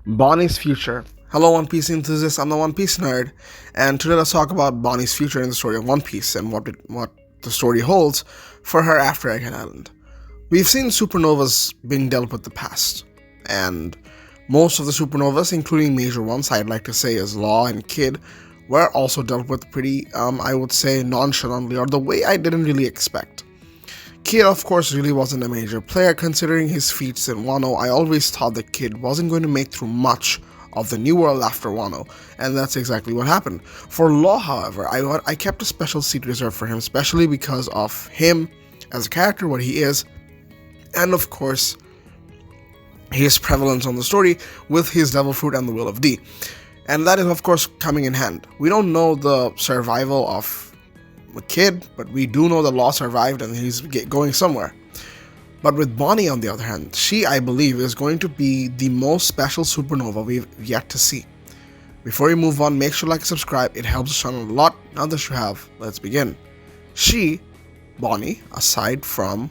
Bonnie's future. Hello, One Piece enthusiasts. I'm the One Piece nerd, and today let's talk about Bonnie's future in the story of One Piece and what the story holds for her after Egghead Island. We've seen supernovas being dealt with the past, and most of the supernovas, including major ones, I'd like to say as Law and Kid, were also dealt with pretty, I would say, nonchalantly, or the way I didn't really expect. Kid, of course, really wasn't a major player considering his feats in Wano. I always thought that Kid wasn't going to make through much of the New World after Wano, and that's exactly what happened. For Law, however, I kept a special seat reserved for him, especially because of him as a character, what he is, and of course, his prevalence on the story with his Devil Fruit and the Will of D. And that is, of course, coming in hand. We don't know the survival of a Kid, but we do know that Law survived and he's going somewhere. But with Bonnie, on the other hand, she, I believe, is going to be the most special supernova we've yet to see. Before we move on, make sure to like and subscribe. It helps the channel a lot. Now that you have, let's begin. She, Bonnie, aside from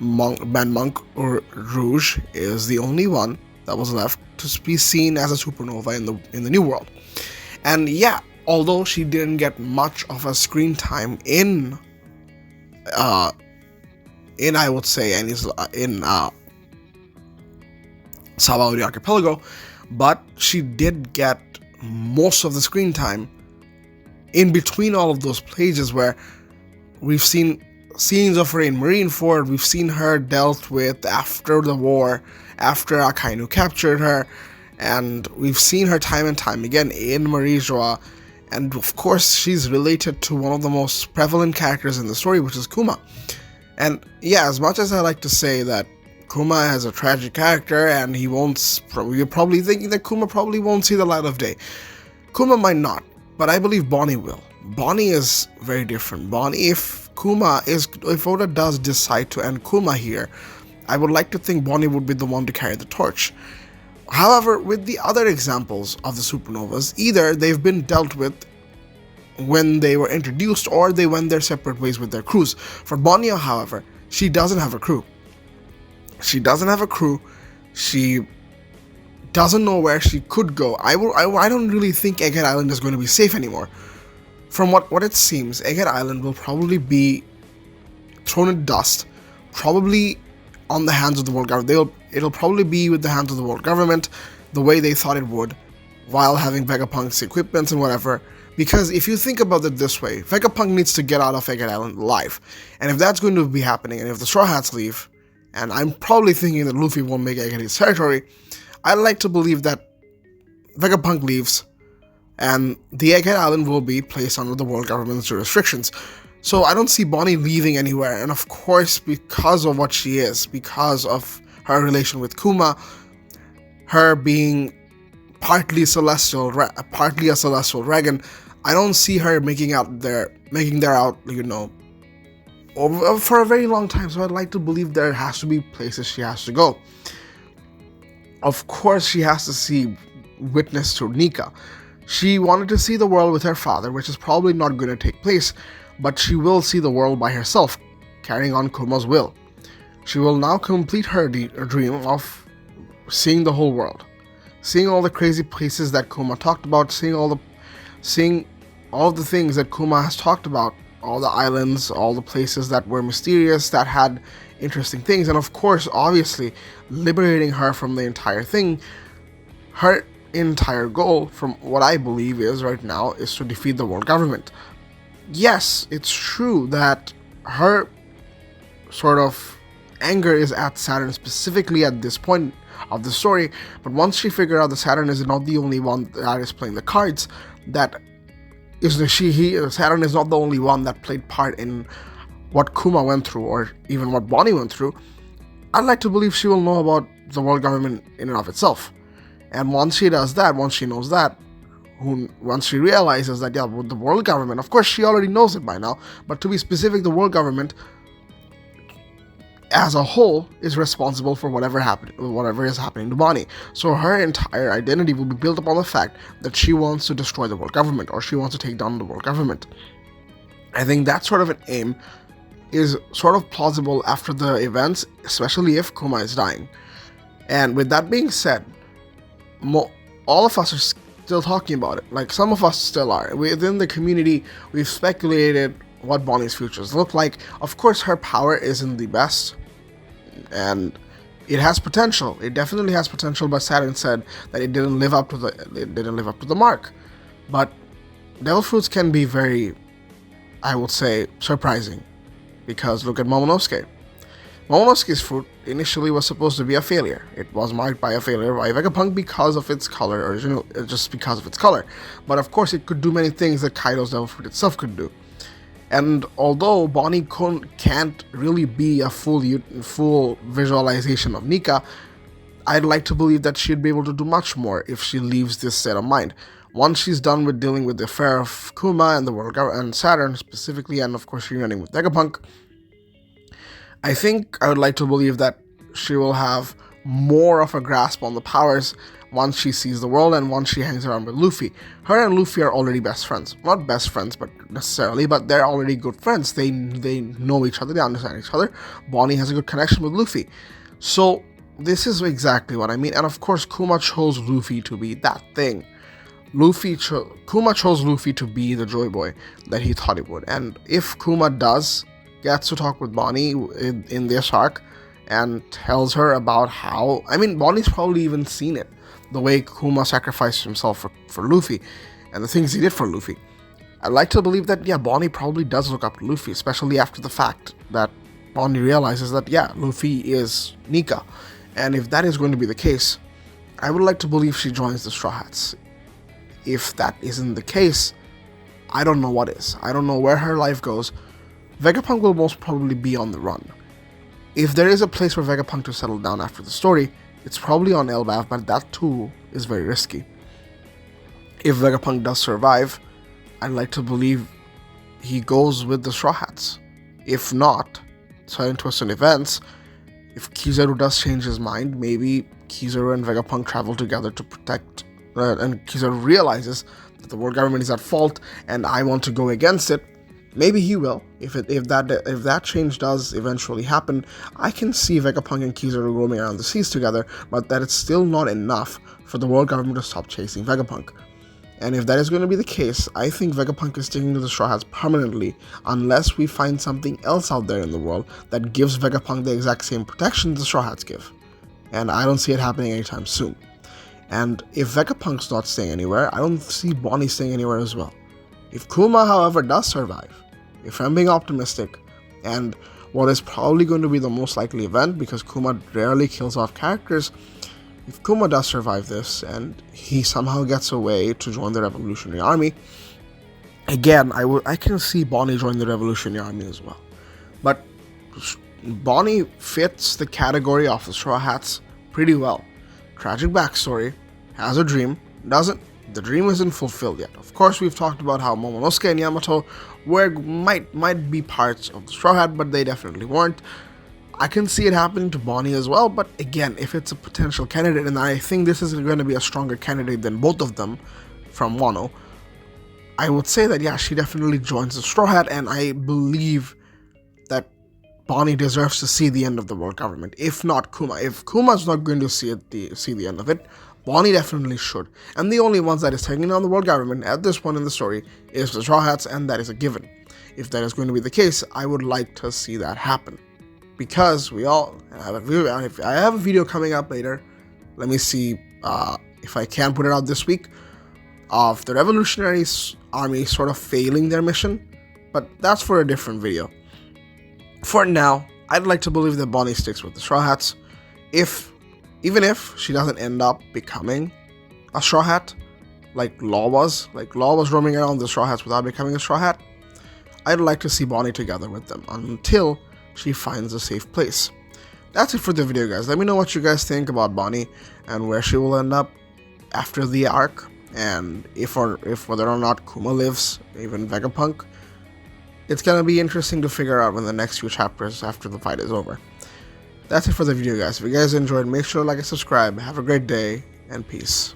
Monk or Rouge, is the only one that was left to be seen as a supernova in the New World. And yeah, although she didn't get much of a screen time in I would say in Sabaody Archipelago, but she did get most of the screen time in between all of those pages where we've seen scenes of her in Marineford. We've seen her dealt with after the war, after Akainu captured her, and we've seen her time and time again in Marijoa. And of course, she's related to one of the most prevalent characters in the story, which is Kuma. And yeah, as much as I like to say that Kuma has a tragic character and you're probably thinking that Kuma probably won't see the light of day. Kuma might not, but I believe Bonnie will. Bonnie is very different. Bonnie, if Oda does decide to end Kuma here, I would like to think Bonnie would be the one to carry the torch. However, with the other examples of the supernovas, either they've been dealt with when they were introduced or they went their separate ways with their crews. For Bonnie, however, she doesn't have a crew. She doesn't have a crew. She doesn't know where she could go. I don't really think Egghead Island is going to be safe anymore. From what it seems, Egghead Island will probably be thrown in dust, probably on the hands of the world government. It'll probably be with the hands of the world government, the way they thought it would, while having Vegapunk's equipment and whatever. Because if you think about it this way, Vegapunk needs to get out of Egghead Island alive. And if that's going to be happening, and if the Straw Hats leave, and I'm probably thinking that Luffy won't make Egghead his territory, I'd like to believe that Vegapunk leaves, and the Egghead Island will be placed under the world government's jurisdictions. So I don't see Bonnie leaving anywhere, and of course, because of what she is, because of her relation with Kuma, her being partly a celestial dragon, I don't see her making there out, for a very long time. So I'd like to believe there has to be places she has to go. Of course, she has to witness to Nika. She wanted to see the world with her father, which is probably not going to take place, but she will see the world by herself, carrying on Kuma's will. She will now complete her dream of seeing the whole world, seeing all the crazy places that Kuma talked about, seeing all the things that Kuma has talked about, all the islands, all the places that were mysterious, that had interesting things, and of course, obviously, liberating her from the entire thing. Her entire goal, from what I believe is right now, is to defeat the world government. Yes, it's true that her sort of anger is at Saturn specifically at this point of the story, but once she figured out that Saturn is not the only one that is playing the cards, Saturn is not the only one that played part in what Kuma went through or even what Bonnie went through, I'd like to believe she will know about the world government in and of itself. And once she does that, once she knows that, once she realizes that, yeah, with the world government, of course she already knows it by now, but to be specific, the world government as a whole is responsible for whatever is happening to Bonnie. So her entire identity will be built upon the fact that she wants to destroy the world government, or she wants to take down the world government. I think that sort of an aim is sort of plausible after the events, especially if Kuma is dying. And with that being said, all of us are still talking about it. Like, some of us still are. Within the community, we've speculated what Bonnie's futures look like. Of course, her power isn't the best, and it has potential. It definitely has potential, but Saturn said that it didn't live up to the mark. But devil fruits can be very, I would say, surprising, because look at Momonosuke. Momonosuke's fruit initially was supposed to be a failure. It was marked by a failure by Vegapunk because of its color, just because of its color. But of course, it could do many things that Kaido's devil fruit itself could do. And although Bonnie can't really be a full visualization of Nika, I'd like to believe that she'd be able to do much more if she leaves this state of mind. Once she's done with dealing with the affair of Kuma and the world and Saturn specifically, and of course reuniting with Vegapunk, I think I would like to believe that she will have more of a grasp on the powers once she sees the world and once she hangs around with Luffy. Her and Luffy are already best friends. Not best friends, but they're already good friends. They know each other, they understand each other. Bonnie has a good connection with Luffy. So this is exactly what I mean. And of course, Kuma chose Luffy to be that thing. Kuma chose Luffy to be the Joy Boy that he thought he would. And if Kuma gets to talk with Bonnie in this arc and tells her about how, Bonnie's probably even seen it, the way Kuma sacrificed himself for Luffy and the things he did for Luffy. I'd like to believe that, Bonnie probably does look up to Luffy, especially after the fact that Bonnie realizes that, Luffy is Nika. And if that is going to be the case, I would like to believe she joins the Straw Hats. If that isn't the case, I don't know what is. I don't know where her life goes. Vegapunk will most probably be on the run. If there is a place for Vegapunk to settle down after the story, it's probably on Elbaf, but that too is very risky. If Vegapunk does survive, I'd like to believe he goes with the Straw Hats. If not, certain twists and events, if Kizaru does change his mind, maybe Kizaru and Vegapunk travel together to protect, and Kizaru realizes that the world government is at fault and I want to go against it. Maybe he will. If that change does eventually happen, I can see Vegapunk and Kizaru roaming around the seas together, but that is still not enough for the world government to stop chasing Vegapunk. And if that is going to be the case, I think Vegapunk is sticking to the Straw Hats permanently, unless we find something else out there in the world that gives Vegapunk the exact same protection the Straw Hats give. And I don't see it happening anytime soon. And if Vegapunk's not staying anywhere, I don't see Bonnie staying anywhere as well. If Kuma, however, does survive, if I'm being optimistic, and what is probably going to be the most likely event, because Kuma rarely kills off characters, if Kuma does survive this and he somehow gets away to join the Revolutionary Army, again, I can see Bonnie join the Revolutionary Army as well. But Bonnie fits the category of the Straw Hats pretty well. Tragic backstory, has a dream, the dream isn't fulfilled yet. Of course, we've talked about how Momonosuke and Yamato might be parts of the Straw Hat, but they definitely weren't. I can see it happening to Bonnie as well, but again, if it's a potential candidate, and I think this is going to be a stronger candidate than both of them from Wano, I would say that, she definitely joins the Straw Hat, and I believe that Bonnie deserves to see the end of the world government, if not Kuma. If Kuma's not going to see the end of it, Bonnie definitely should. And the only ones that is taking on the world government at this point in the story is the Straw Hats, and that is a given. If that is going to be the case, I would like to see that happen. Because I have a video coming up later. Let me see if I can put it out this week, of the Revolutionary Army sort of failing their mission, but that's for a different video. For now, I'd like to believe that Bonnie sticks with the Straw Hats. Even if she doesn't end up becoming a Straw Hat, like Law was roaming around the Straw Hats without becoming a Straw Hat, I'd like to see Bonnie together with them until she finds a safe place. That's it for the video, guys. Let me know what you guys think about Bonnie and where she will end up after the arc, and if whether or not Kuma lives, even Vegapunk. It's gonna be interesting to figure out when the next few chapters after the fight is over. That's it for the video, guys. If you guys enjoyed, make sure to like and subscribe. Have a great day, and peace.